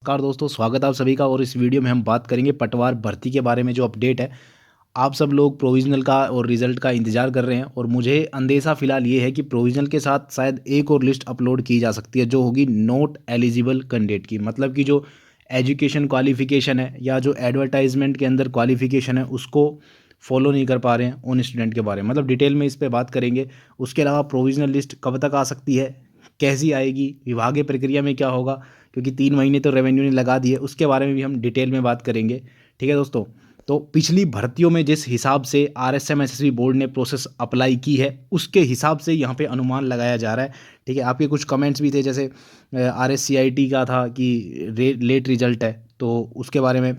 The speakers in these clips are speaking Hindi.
नमस्कार दोस्तों, स्वागत है आप सभी का। और इस वीडियो में हम बात करेंगे पटवार भर्ती के बारे में। जो अपडेट है, आप सब लोग प्रोविज़नल का और रिज़ल्ट का इंतज़ार कर रहे हैं और मुझे अंदेशा फ़िलहाल ये है कि प्रोविज़नल के साथ शायद एक और लिस्ट अपलोड की जा सकती है, जो होगी नॉट एलिजिबल कैंडिडेट की। मतलब कि जो एजुकेशन क्वालिफ़िकेशन है या जो एडवर्टाइजमेंट के अंदर क्वालिफ़िकेशन है, उसको फॉलो नहीं कर पा रहे हैं उन स्टूडेंट के बारे में। मतलब डिटेल में इस पे बात करेंगे। उसके अलावा प्रोविज़नल लिस्ट कब तक आ सकती है, कैसी आएगी, विभागीय प्रक्रिया में क्या होगा, क्योंकि 3 महीने तो रेवेन्यू ने लगा दिए, उसके बारे में भी हम डिटेल में बात करेंगे। ठीक है दोस्तों। तो पिछली भर्तियों में जिस हिसाब से आरएसएम एसएसबी बोर्ड ने प्रोसेस अप्लाई की है, उसके हिसाब से यहाँ पे अनुमान लगाया जा रहा है। ठीक है, आपके कुछ कमेंट्स भी थे, जैसे आरएससीआईटी का था कि लेट रिजल्ट है, तो उसके बारे में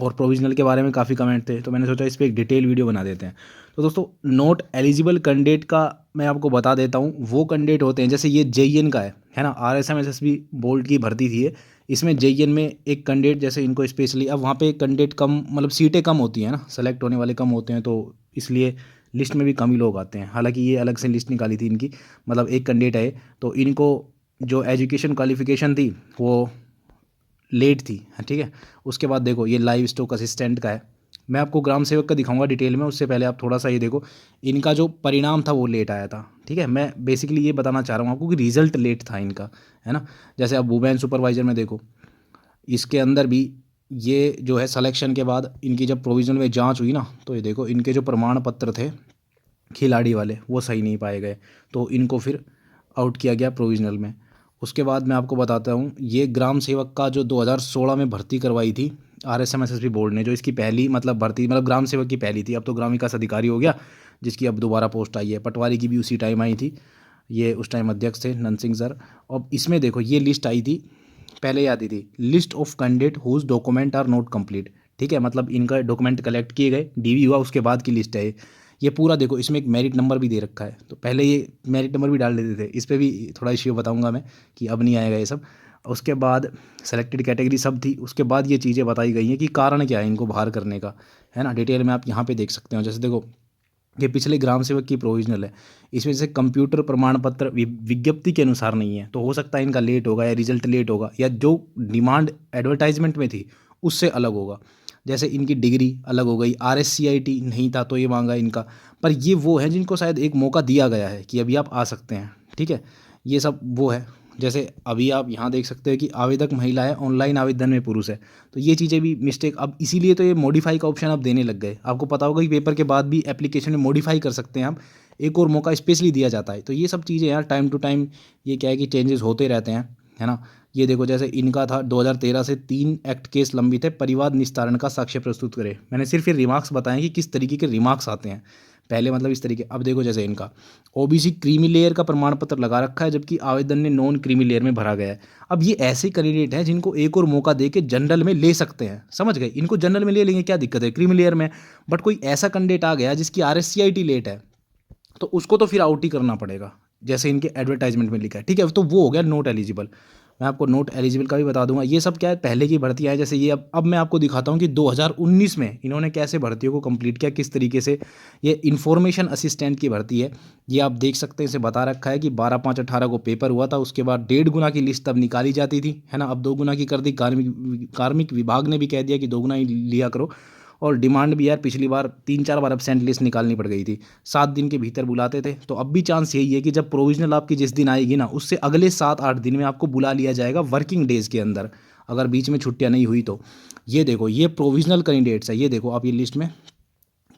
और प्रोविज़नल के बारे में काफ़ी कमेंट थे, तो मैंने सोचा इस पर एक डिटेल वीडियो बना देते हैं। तो दोस्तों, नॉट एलिजिबल कैंडिडेट का मैं आपको बता देता हूँ। वो कैंडिडेट होते हैं, जैसे ये जेईएन का है ना, आरएसएम एसएसबी बोर्ड की भर्ती थी ये। इसमें जेईएन में एक कैंडिडेट, जैसे इनको स्पेशली, अब वहाँ पे एक कैंडिडेट कम, मतलब सीटें कम होती हैं ना, सेलेक्ट होने वाले कम होते हैं, तो इसलिए लिस्ट में भी कम ही लोग आते हैं। हालांकि ये अलग से लिस्ट निकाली थी इनकी, मतलब एक कैंडिडेट है, तो इनको जो एजुकेशन क्वालिफिकेशन थी वो लेट थी। हाँ, ठीक है। उसके बाद देखो, ये लाइव स्टॉक असिस्टेंट का है। मैं आपको ग्राम सेवक का दिखाऊंगा डिटेल में, उससे पहले आप थोड़ा सा ये देखो, इनका जो परिणाम था वो लेट आया था। ठीक है, मैं बेसिकली ये बताना चाह रहा हूँ आपको कि रिजल्ट लेट था इनका, है ना। जैसे अब वुमेन सुपरवाइजर में देखो, इसके अंदर भी ये जो है सिलेक्शन के बाद इनकी जब प्रोविजनल में जांच हुई ना, तो ये देखो इनके जो प्रमाण पत्र थे खिलाड़ी वाले, वो सही नहीं पाए गए, तो इनको फिर आउट किया गया प्रोविजनल में। उसके बाद मैं आपको बताता हूँ, ये ग्राम सेवक का जो 2016 में भर्ती करवाई थी आरएसएम एसएसबी बोर्ड ने, जो इसकी पहली मतलब भर्ती, मतलब ग्राम सेवक की पहली थी। अब तो ग्राम विकास अधिकारी हो गया, जिसकी अब दोबारा पोस्ट आई है। पटवारी की भी उसी टाइम आई थी, ये उस टाइम अध्यक्ष थे नंद सिंह सर। अब इसमें देखो, ये लिस्ट आई थी, पहले ही आती थी, list of candidate whose document are not complete. ठीक है, मतलब इनका डॉक्यूमेंट कलेक्ट किए गए, डीवी हुआ, उसके बाद की लिस्ट है ये पूरा। देखो, इसमें एक मेरिट नंबर भी दे रखा है, तो पहले ये मेरिट नंबर भी डाल देते थे। इस पर भी थोड़ा इश्यू बताऊंगा मैं कि अब नहीं आएगा ये सब। उसके बाद सेलेक्टेड कैटेगरी सब थी, उसके बाद ये चीज़ें बताई गई हैं कि कारण क्या है इनको बाहर करने का, है ना। डिटेल में आप यहाँ पे देख सकते हो। जैसे देखो, ये पिछले ग्राम सेवक की प्रोविजनल है, इसमें जैसे कंप्यूटर प्रमाण पत्र विज्ञप्ति के अनुसार नहीं है, तो हो सकता है इनका लेट होगा या रिजल्ट लेट होगा, या जो डिमांड एडवर्टाइजमेंट में थी उससे अलग होगा। जैसे इनकी डिग्री अलग हो गई, आरएससीआईटी नहीं था तो ये मांगा इनका। पर ये वो है जिनको शायद एक मौका दिया गया है कि अभी आप आ सकते हैं। ठीक है, ये सब वो है। जैसे अभी आप यहाँ देख सकते हैं कि आवेदक महिला है, ऑनलाइन आवेदन में पुरुष है, तो ये चीज़ें भी मिस्टेक, अब इसीलिए तो ये मॉडिफाई का ऑप्शन आप देने लग गए। आपको पता होगा कि पेपर के बाद भी एप्लीकेशन में मॉडिफाई कर सकते हैं आप, एक और मौका स्पेशली दिया जाता है। तो ये सब चीज़ें यार टाइम टू टाइम, ये क्या है कि चेंजेस होते रहते हैं, है ना। ये देखो, जैसे इनका था 2013 से 3 एक्ट केस लंबित है, परिवाद निस्तारण का साक्ष्य प्रस्तुत करें। मैंने सिर्फ ये रिमार्क्स बताए कि किस तरीके के रिमार्क्स आते हैं, पहले मतलब इस तरीके। अब देखो, जैसे इनका ओबीसी क्रीमी लेयर का प्रमाण पत्र लगा रखा है, जबकि आवेदन ने नॉन क्रीमी लेयर में भरा गया है। अब ये ऐसे कैंडिडेट हैं जिनको एक और मौका दे के जनरल में ले सकते हैं, समझ गए। इनको जनरल में ले लेंगे, क्या दिक्कत है क्रीमी लेयर में। बट कोई ऐसा कैंडिडेट आ गया जिसकी आरएससीआईटी लेट है, तो उसको तो फिर आउट ही करना पड़ेगा, जैसे इनके एडवर्टाइजमेंट में लिखा है। ठीक है, तो वो हो गया नोट एलिजिबल। मैं आपको नोट एलिजिबल का भी बता दूंगा। ये सब क्या है, पहले की भर्तियाँ हैं। जैसे ये अब मैं आपको दिखाता हूँ कि 2019 में इन्होंने कैसे भर्तियों को कंप्लीट किया, किस तरीके से। ये इंफॉर्मेशन असिस्टेंट की भर्ती है, ये आप देख सकते हैं। इसे बता रखा है कि 12/5/18 को पेपर हुआ था, उसके बाद 1.5 गुना की लिस्ट तब निकाली जाती थी, है ना। अब 2 गुना की कर दी। कार्मिक विभाग ने भी कह दिया कि 2 गुना ही लिया करो। और डिमांड भी यार, पिछली बार 3-4 बार एब्सेंट लिस्ट निकालनी पड़ गई थी, 7 दिन के भीतर बुलाते थे। तो अब भी चांस यही है कि जब प्रोविजनल आपकी जिस दिन आएगी ना, उससे अगले 7-8 दिन में आपको बुला लिया जाएगा वर्किंग डेज़ के अंदर, अगर बीच में छुट्टियां नहीं हुई तो। ये देखो, ये प्रोविजनल कैंडिडेट्स है, ये देखो आप, ये लिस्ट में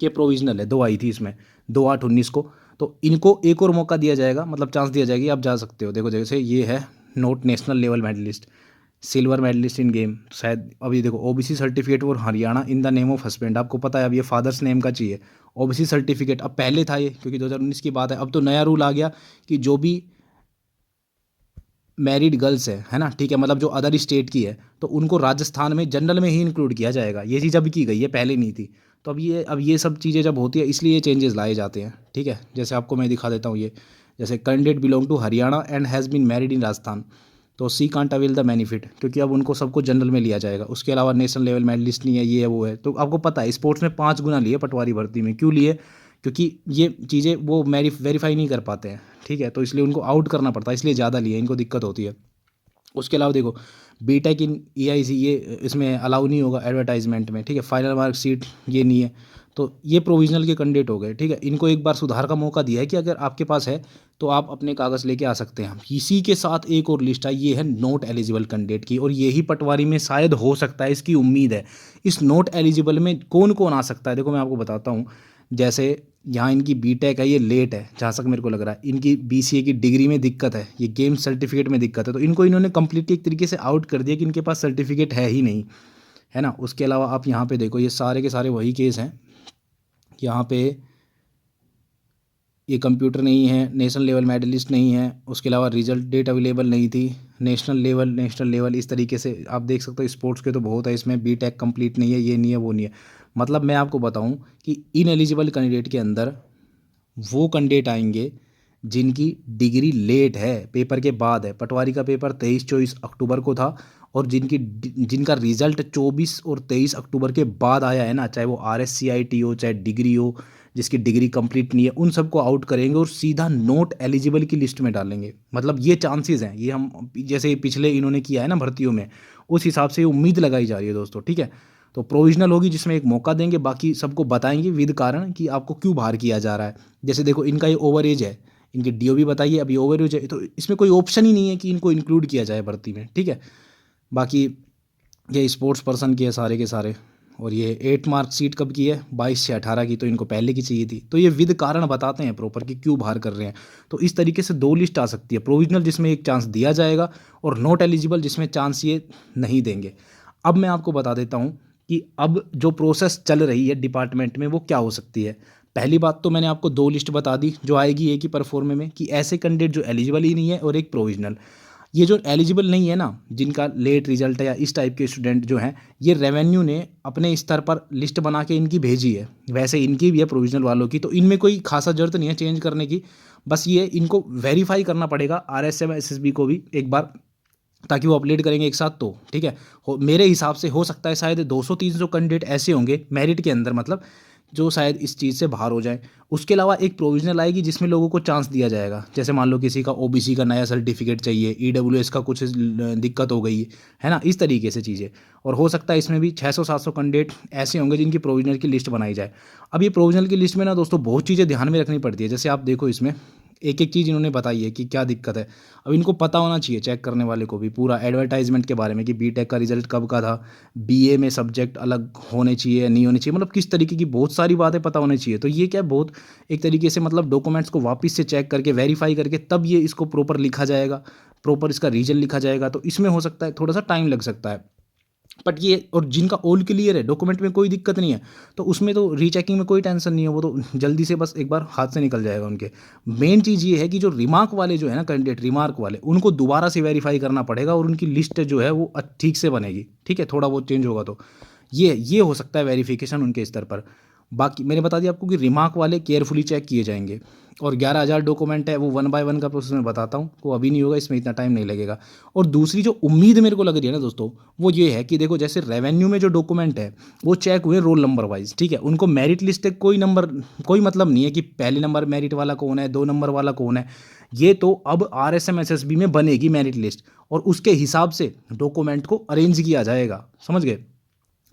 ये प्रोविजनल है, 2 आई थी इसमें, 2/8/19 को। तो इनको एक और मौका दिया जाएगा, मतलब चांस दिया जाएगी, आप जा सकते हो। देखो, जैसे ये है not national level medalist, silver medalist in game शायद। अभी देखो, OBC certificate for Haryana in the name of husband, आपको पता है अब ये फादर्स नेम का चाहिए ओबीसी सर्टिफिकेट। अब पहले था ये, क्योंकि 2019 की बात है। अब तो नया रूल आ गया कि जो भी मैरिड गर्ल्स है ना, ठीक है, मतलब जो अदर स्टेट की है, तो उनको राजस्थान में जनरल में ही इंक्लूड किया जाएगा। ये चीज़ अभी की गई है, पहले नहीं थी। तो अब ये सब चीज़ें जब होती है, इसलिए ये चेंजेस लाए जाते हैं। ठीक है, जैसे आपको मैं दिखा देता हूँ ये, जैसे candidate belong to Haryana and has been married in Rajasthan, तो she can't avail the benefit, क्योंकि अब उनको सबको जनरल में लिया जाएगा। उसके अलावा नेशनल लेवल मेडलिस्ट नहीं है, ये है वो है। तो आपको पता है स्पोर्ट्स में 5 गुना लिए पटवारी भर्ती में, क्यों लिए, क्योंकि ये चीज़ें वो वेरीफाई नहीं कर पाते हैं। ठीक है, तो इसलिए उनको आउट करना पड़ता है, इसलिए ज़्यादा लिए, इनको दिक्कत होती है। उसके अलावा देखो बीटेक इन EIC ये इसमें अलाउ नहीं होगा एडवर्टाइजमेंट में, ठीक है। फाइनल मार्कशीट ये नहीं है। तो ये प्रोविजनल के कैंडिडेट हो गए, ठीक है। इनको एक बार सुधार का मौका दिया है कि अगर आपके पास है तो आप अपने कागज़ लेके आ सकते हैं। इसी के साथ एक और लिस्ट आई, ये है नॉट एलिजिबल कैंडिडेट की, और यही पटवारी में शायद हो सकता है, इसकी उम्मीद है। इस नॉट एलिजिबल में कौन कौन आ सकता है, देखो मैं आपको बताता हूँ। जैसे यहाँ इनकी बीटेक है, ये लेट है जहाँ तक मेरे को लग रहा है। इनकी BCA की डिग्री में दिक्कत है, ये गेम सर्टिफिकेट में दिक्कत है, तो इनको इन्होंने कंप्लीटली एक तरीके से आउट कर दिया कि इनके पास सर्टिफिकेट है ही नहीं, है ना। उसके अलावा आप यहाँ पे देखो, ये सारे के सारे वही केस हैं। यहाँ पे ये कंप्यूटर नहीं है, नेशनल लेवल मेडलिस्ट नहीं है, उसके अलावा रिजल्ट डेट अवेलेबल नहीं थी, नेशनल लेवल इस तरीके से आप देख सकते हो। स्पोर्ट्स के तो बहुत है इसमें, बीटेक कंप्लीट नहीं है, ये नहीं है, वो नहीं है। मतलब मैं आपको बताऊं कि इन एलिजिबल कैंडिडेट के अंदर वो कैंडिडेट आएंगे जिनकी डिग्री लेट है, पेपर के बाद है। पटवारी का पेपर 23-24 अक्टूबर को था, और जिनका रिजल्ट 24 और 23 अक्टूबर के बाद आया है ना, चाहे वो RSCIT हो, चाहे डिग्री हो, जिसकी डिग्री कंप्लीट नहीं है, उन सबको आउट करेंगे और सीधा नॉट एलिजिबल की लिस्ट में डालेंगे। मतलब ये चांसेस हैं, ये हम जैसे पिछले इन्होंने किया है ना भर्तियों में, उस हिसाब से ये उम्मीद लगाई जा रही है दोस्तों, ठीक है। तो प्रोविजनल होगी जिसमें एक मौका देंगे, बाकी सबको बताएंगे विद कारण कि आपको क्यों बाहर किया जा रहा है। जैसे देखो इनका ये ओवर एज है, इनकी DO भी बताइए, अभी ओवर एज है, तो इसमें कोई ऑप्शन ही नहीं है कि इनको इंक्लूड किया जाए भर्ती में, ठीक है। बाकी ये स्पोर्ट्स पर्सन की है सारे के सारे। और ये 8 मार्कशीट कब की है, 22 से 18 की, तो इनको पहले की चाहिए थी। तो ये विद कारण बताते हैं प्रॉपर कि क्यों बाहर कर रहे हैं। तो इस तरीके से 2 लिस्ट आ सकती है, प्रोविजनल जिसमें एक चांस दिया जाएगा, और नॉट एलिजिबल जिसमें चांस ये नहीं देंगे। अब मैं आपको बता देता हूँ कि अब जो प्रोसेस चल रही है डिपार्टमेंट में वो क्या हो सकती है। पहली बात तो मैंने आपको 2 लिस्ट बता दी जो आएगी एक ही परफॉर्मे में, कि ऐसे कैंडिडेट जो एलिजिबल ही नहीं है, और एक प्रोविजनल। ये जो एलिजिबल नहीं है ना, जिनका लेट रिजल्ट है या इस टाइप के स्टूडेंट जो हैं, ये रेवेन्यू ने अपने स्तर पर लिस्ट बना के इनकी भेजी है। वैसे इनकी भी है प्रोविजनल वालों की, तो इनमें कोई खासा जरूरत नहीं है चेंज करने की। बस ये इनको वेरीफाई करना पड़ेगा RSM SSB को भी एक बार, ताकि वो अपडेट करेंगे एक साथ, तो ठीक है। मेरे हिसाब से हो सकता है शायद 200-300 कैंडिडेट ऐसे होंगे मेरिट के अंदर, मतलब जो शायद इस चीज़ से बाहर हो जाए। उसके अलावा एक प्रोविजनल आएगी जिसमें लोगों को चांस दिया जाएगा। जैसे मान लो किसी का OBC का नया सर्टिफिकेट चाहिए, EWS का कुछ दिक्कत हो गई है ना, इस तरीके से चीज़ें। और हो सकता है इसमें भी 600-700 कैंडिडेट ऐसे होंगे जिनकी प्रोविजनल की लिस्ट बनाई जाए। अब ये प्रोविजनल की लिस्ट में ना दोस्तों बहुत चीज़ें ध्यान में रखनी पड़ती है। जैसे आप देखो इसमें एक एक चीज़ इन्होंने बताई है कि क्या दिक्कत है। अब इनको पता होना चाहिए चेक करने वाले को भी पूरा एडवर्टाइजमेंट के बारे में, कि बीटेक का रिजल्ट कब का था, BA में सब्जेक्ट अलग होने चाहिए नहीं होने चाहिए, मतलब किस तरीके की बहुत सारी बातें पता होनी चाहिए। तो ये क्या बहुत एक तरीके से मतलब डॉक्यूमेंट्स को वापस से चेक करके वेरीफाई करके तब ये इसको प्रॉपर लिखा जाएगा, प्रॉपर इसका रीजन लिखा जाएगा। तो इसमें हो सकता है थोड़ा सा टाइम लग सकता है, बट ये, और जिनका ऑल क्लियर है डॉक्यूमेंट में कोई दिक्कत नहीं है, तो उसमें तो रीचेकिंग में कोई टेंशन नहीं है, वो तो जल्दी से बस एक बार हाथ से निकल जाएगा उनके। मेन चीज़ ये है कि जो रिमार्क वाले जो है ना कैंडिडेट, रिमार्क वाले, उनको दोबारा से वेरीफाई करना पड़ेगा, और उनकी लिस्ट जो है वो ठीक से बनेगी, ठीक है। थोड़ा बहुत चेंज होगा तो ये हो सकता है वेरिफिकेशन उनके स्तर पर। बाकी मैंने बता दिया आपको कि रिमार्क वाले केयरफुली चेक किए जाएंगे। और 11,000 डॉक्यूमेंट है, वो 1 बाय 1 का प्रोसेस मैं बताता हूँ, वो अभी नहीं होगा, इसमें इतना टाइम नहीं लगेगा। और दूसरी जो उम्मीद मेरे को लग रही है ना दोस्तों, वो ये है कि देखो जैसे रेवेन्यू में जो डॉक्यूमेंट है वो चेक हुए रोल नंबर वाइज, ठीक है। उनको मेरिट लिस्ट तक कोई नंबर, कोई मतलब नहीं है कि पहले नंबर मेरिट वाला कौन है, 2 नंबर वाला कौन है। ये तो अब RSM SSB में बनेगी मेरिट लिस्ट, और उसके हिसाब से डॉक्यूमेंट को अरेंज किया जाएगा, समझ गए।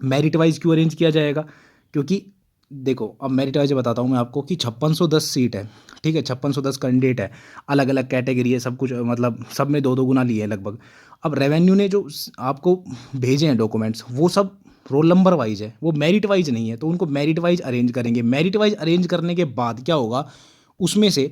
मेरिट वाइज क्यों अरेंज किया जाएगा, क्योंकि देखो अब मेरिट वाइज बताता हूँ मैं आपको कि 5610 सीट है, ठीक है। 5610 कैंडिडेट है, अलग अलग कैटेगरी है, सब कुछ मतलब सब में 2-2 गुना लिए हैं लगभग। अब रेवेन्यू ने जो आपको भेजे हैं डॉक्यूमेंट्स, वो सब रोल नंबर वाइज है, वो मेरिट वाइज नहीं है, तो उनको मेरिट वाइज अरेंज करेंगे। मेरिट वाइज अरेंज करने के बाद क्या होगा उसमें से,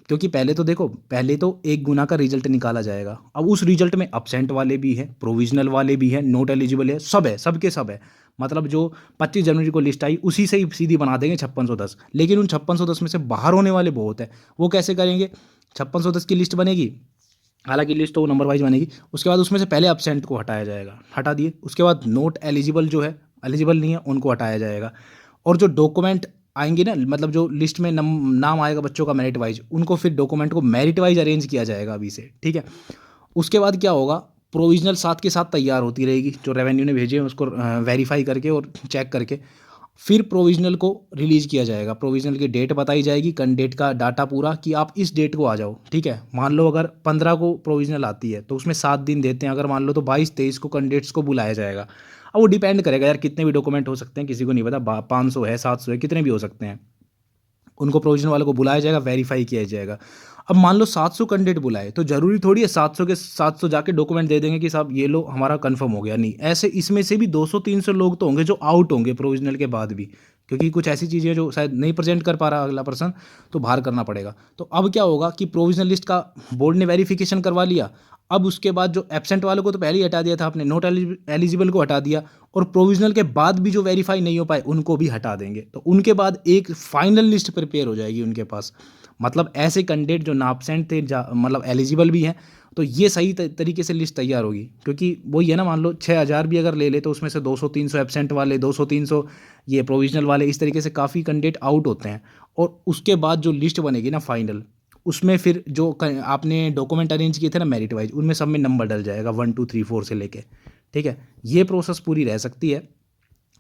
क्योंकि पहले तो देखो, पहले तो 1 गुना का रिजल्ट निकाला जाएगा। अब उस रिजल्ट में अब्सेंट वाले भी हैं, प्रोविजनल वाले भी हैं, नॉट एलिजिबल है, सब है, सबके सब है। मतलब जो 25 जनवरी को लिस्ट आई उसी से ही सीधी बना देंगे 5610। लेकिन उन 5610 में से बाहर होने वाले बहुत है, वो कैसे करेंगे। 5610 की लिस्ट बनेगी, हालांकि लिस्ट तो वो नंबर वाइज बनेगी। उसके बाद उसमें से पहले अब्सेंट को हटाया जाएगा, हटा दिए। उसके बाद नॉट एलिजिबल जो है, एलिजिबल नहीं है, उनको हटाया जाएगा। और जो डॉक्यूमेंट आएंगे ना, मतलब जो लिस्ट में नाम आएगा बच्चों का मेरिट वाइज, उनको फिर डॉक्यूमेंट को मेरिट वाइज अरेंज किया जाएगा अभी से, ठीक है। उसके बाद क्या होगा, प्रोविजनल साथ के साथ तैयार होती रहेगी, जो रेवेन्यू ने भेजे हैं उसको वेरीफाई करके और चेक करके। फिर प्रोविज़नल को रिलीज़ किया जाएगा। प्रोविज़नल की डेट बताई जाएगी, कैंडिडेट का डाटा पूरा कि आप इस डेट को आ जाओ, ठीक है। मान लो अगर 15 को प्रोविज़नल आती है तो उसमें 7 दिन देते हैं, अगर मान लो तो 22-23 को कैंडिडेट्स को बुलाया जाएगा। अब वो डिपेंड करेगा यार, कितने भी डॉक्यूमेंट हो सकते हैं, किसी को नहीं पता, 500 है, 700 है, कितने भी हो सकते हैं। उनको प्रोविज़न वालों को बुलाया जाएगा, वेरीफाई किया जाएगा। अब मान लो 700 कैंडिडेट बुलाए तो ज़रूरी थोड़ी है 700 के 700 जाके डॉक्यूमेंट दे देंगे कि साहब ये लो हमारा कंफर्म हो गया, नहीं। ऐसे इसमें से भी 200-300 लोग तो होंगे जो आउट होंगे प्रोविज़नल के बाद भी, क्योंकि कुछ ऐसी चीज़ें हैं जो शायद नहीं प्रेजेंट कर पा रहा अगला पर्सन, तो बाहर करना पड़ेगा। तो अब क्या होगा कि प्रोविज़नल लिस्ट का बोर्ड ने वेरिफिकेशन करवा लिया। अब उसके बाद जो एब्सेंट वालों को तो पहले ही हटा दिया था आपने, नॉट एलिजिबल को हटा दिया, और प्रोविज़नल के बाद भी जो वेरीफाई नहीं हो पाए उनको भी हटा देंगे। तो उनके बाद एक फाइनल लिस्ट प्रिपेयर हो जाएगी उनके पास। मतलब ऐसे कैंडिडेट जो ना एब्सेंट थे, मतलब एलिजिबल भी हैं, तो ये सही तरीके से लिस्ट तैयार होगी। क्योंकि वही है ना, मान लो 6000 भी अगर ले ले तो उसमें से 200-300 एब्सेंट वाले, 200-300 ये प्रोविज़नल वाले, इस तरीके से काफ़ी कैंडिडेट आउट होते हैं। और उसके बाद जो लिस्ट बनेगी ना फाइनल, उसमें फिर जो आपने डॉक्यूमेंट अरेंज किए थे ना मेरिट वाइज, उनमें सब में नंबर डल जाएगा 1 2 3 4 से लेके, ठीक है। ये प्रोसेस पूरी रह सकती है।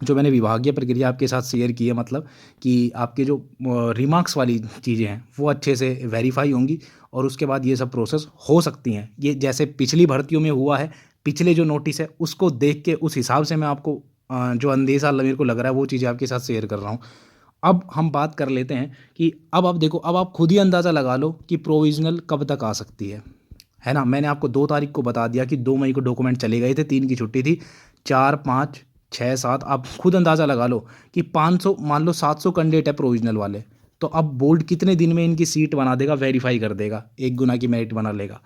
जो मैंने विभागीय प्रक्रिया आपके साथ शेयर की है, मतलब कि आपके जो रिमार्क्स वाली चीज़ें हैं वो अच्छे से वेरीफाई होंगी, और उसके बाद ये सब प्रोसेस हो सकती हैं। ये जैसे पिछली भर्तियों में हुआ है, पिछले जो नोटिस है उसको देख के उस हिसाब से मैं आपको जो अंदेशा मेरे को लग रहा है वो चीज़ें आपके साथ शेयर कर रहा हूँ। अब हम बात कर लेते हैं कि अब आप देखो, अब आप खुद ही अंदाज़ा लगा लो कि प्रोविज़नल कब तक आ सकती है ना। मैंने आपको 2 तारीख को बता दिया कि 2 मई को डॉक्यूमेंट चले गए थे, 3 की छुट्टी थी, 4 5 6 7, आप खुद अंदाज़ा लगा लो कि 500, मान लो 700 कैंडिडेट है प्रोविज़नल वाले, तो अब बोर्ड कितने दिन में इनकी सीट बना देगा, वेरीफाई कर देगा, 1 गुना की मेरिट बना लेगा।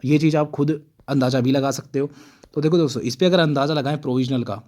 ये चीज़ आप खुद अंदाज़ा भी लगा सकते हो। तो देखो दोस्तों, इस पे अगर अंदाज़ा लगाएं प्रोविज़नल का,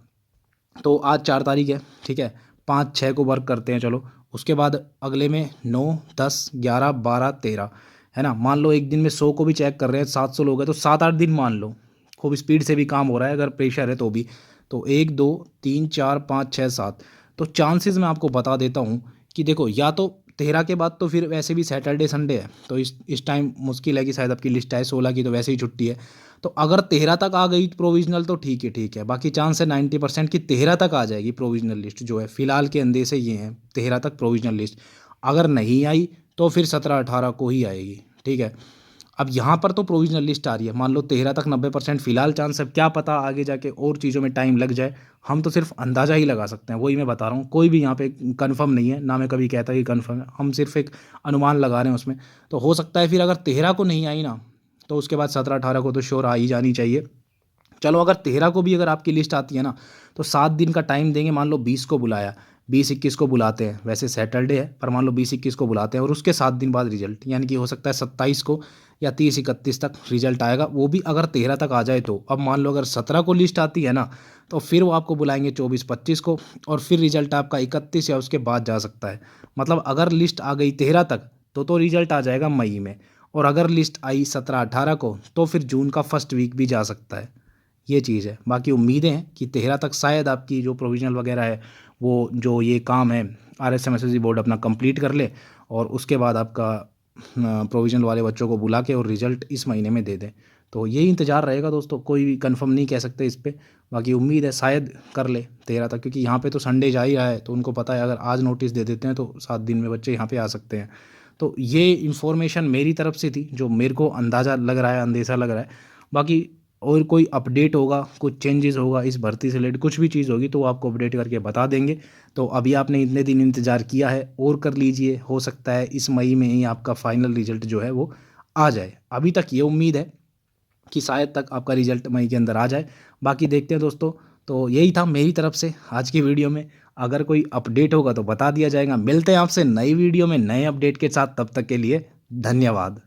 तो आज 4 तारीख है, ठीक है। 5 6 को वर्क करते हैं चलो, उसके बाद अगले में 9 10 11 12 13, है ना। मान लो एक दिन में 100 को भी चेक कर रहे हैं, 700 लोग हैं, तो 7 8 दिन मान लो, खूब स्पीड से भी काम हो रहा है अगर प्रेशर है तो भी। तो 1 2 3 4 5 6 7, तो चांसेस मैं आपको बता देता हूँ कि देखो, या तो 13 के बाद तो फिर वैसे भी सैटरडे संडे है, तो इस टाइम मुश्किल है कि शायद आपकी लिस्ट आए। 16 की तो वैसे ही छुट्टी है, तो अगर 13 तक आ गई प्रोविज़नल तो ठीक है, ठीक है। बाकी चांस है 90% की 13 तक आ जाएगी प्रोविज़नल लिस्ट जो है। फिलहाल के अंदेशे ये हैं 13 तक प्रोविज़नल लिस्ट। अगर नहीं आई तो फिर 17 18 को ही आएगी, ठीक है। अब यहाँ पर तो प्रोविज़नल लिस्ट आ रही है, मान लो 13 तक 90% फिलहाल चांस है, क्या पता आगे जाके और चीज़ों में टाइम लग जाए। हम तो सिर्फ अंदाज़ा ही लगा सकते हैं, वही मैं बता रहा हूँ। कोई भी यहाँ पे कंफर्म नहीं है, ना मैं कभी कहता कि कंफर्म है, हम सिर्फ एक अनुमान लगा रहे हैं उसमें। तो हो सकता है फिर अगर 13 को नहीं आई ना, तो उसके बाद 17 18 को तो श्योर आ ही जानी चाहिए। चलो अगर 13 को भी अगर आपकी लिस्ट आती है ना, तो 7 दिन का टाइम देंगे। मान लो 20 को बुलाया, 20 21 को बुलाते हैं, वैसे सैटरडे है पर मान लो 20 21 को बुलाते हैं, और उसके 7 दिन बाद रिजल्ट, यानी कि हो सकता है 27 को या 30 31 तक रिजल्ट आएगा, वो भी अगर 13 तक आ जाए तो। अब मान लो अगर 17 को लिस्ट आती है ना, तो फिर वो आपको बुलाएंगे 24 25 को, और फिर रिजल्ट आपका 31 या उसके बाद जा सकता है। मतलब अगर लिस्ट आ गई 13 तक तो रिजल्ट आ जाएगा मई में, और अगर लिस्ट आई 17 18 को तो फिर जून का फर्स्ट वीक भी जा सकता है। ये चीज़ है। बाकी उम्मीदें हैं कि 13 तक शायद आपकी जो प्रोविज़नल वगैरह है, वो जो ये काम है RSM SSC बोर्ड अपना कंप्लीट कर ले, और उसके बाद आपका प्रोविज़नल वाले बच्चों को बुला के और रिज़ल्ट इस महीने में दे दें। तो यही इंतज़ार रहेगा दोस्तों, कोई भी कंफर्म नहीं कह सकते इस पे। बाकी उम्मीद है शायद कर ले 13 तक, क्योंकि यहाँ पे तो संडे जा ही रहा है, तो उनको पता है अगर आज नोटिस दे देते हैं तो 7 दिन में बच्चे यहाँ पे आ सकते हैं। तो ये इन्फॉर्मेशन मेरी तरफ से थी, जो मेरे को अंदाज़ा लग रहा है, अंदेशा लग रहा है। बाकी और कोई अपडेट होगा, कुछ चेंजेस होगा इस भर्ती से रिलेटेड, कुछ भी चीज़ होगी तो वो आपको अपडेट करके बता देंगे। तो अभी आपने इतने दिन इंतज़ार किया है और कर लीजिए, हो सकता है इस मई में ही आपका फाइनल रिजल्ट जो है वो आ जाए। अभी तक ये उम्मीद है कि शायद तक आपका रिजल्ट मई के अंदर आ जाए। बाकी देखते हैं दोस्तों। तो यही था मेरी तरफ से आज की वीडियो में। अगर कोई अपडेट होगा तो बता दिया जाएगा। मिलते हैं आपसे नई वीडियो में नए अपडेट के साथ, तब तक के लिए धन्यवाद।